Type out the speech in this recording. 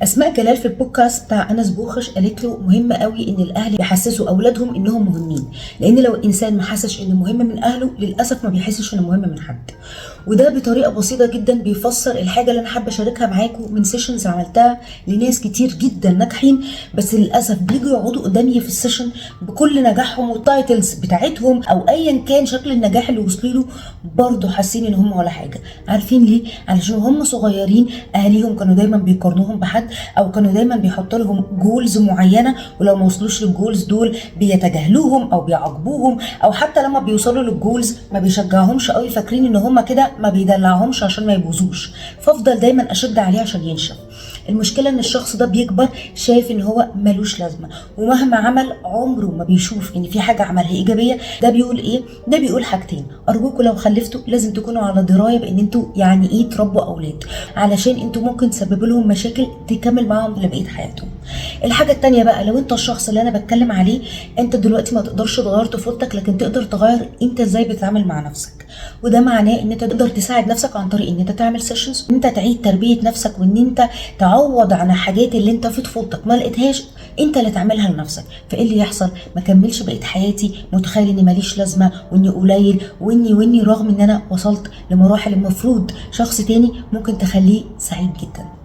اسماء جلال في البودكاست بتاع انس بوخش قالت له مهم قوي ان الاهل يحسسوا اولادهم انهم مهمين، لان لو الانسان ما حسش انه مهم من اهله للاسف ما بيحسش انه مهم من حد. وده بطريقه بسيطه جدا بيفسر الحاجه اللي انا حابه اشاركها معاكم من سيشنز عملتها لناس كتير جدا ناجحين، بس للاسف بيجوا يقعدوا قدامي في السيشن بكل نجاحهم والتايتلز بتاعتهم او ايا كان شكل النجاح اللي وصلوا له برضه حاسين ان هم ولا حاجه. عارفين ليه؟ علشان هم صغيرين اهاليهم كانوا دايما بيقارنوهم بحد، او كانوا دايما بيحطوا لهم جولز معينه، ولو ما وصلوش للجولز دول بيتجاهلوهم او بيعاقبوهم، او حتى لما بيوصلوا للجولز ما بيشجعهمش قوي، فاكرين ان هم كده ما بيدلعهمش عشان ما يبوظوش، فافضل دايما اشد عليه عشان ينشف. المشكله ان الشخص ده بيكبر شايف ان هو ملوش لازمه، ومهما عمل عمره ما بيشوف ان في حاجه عملها ايجابيه. ده بيقول ايه؟ ده بيقول حاجتين: ارجوكم لو خلفتوا لازم تكونوا على درايه بان انتوا يعني ايه تربوا اولاد، علشان انتوا ممكن تسببوا لهم مشاكل تكمل معاهم لبقيه حياتهم. الحاجه التانيه بقى، لو انت الشخص اللي انا بتكلم عليه، انت دلوقتي ما تقدرش تغير طفولتك، لكن تقدر تغير انت ازاي بتتعامل مع نفسك. وده معناه ان انت تقدر تساعد نفسك عن طريق ان انت تعمل سيشنز، ان انت تعيد تربيه نفسك، وان انت تعوض عن الحاجات اللي انت في طفولتك ما لقيتهاش انت اللي تعملها لنفسك. فايه اللي يحصل؟ ما كملش بقيه حياتي متخيل اني ماليش لازمه واني قليل واني رغم ان انا وصلت لمراحل المفروض شخص تاني ممكن تخليه سعيد جدا.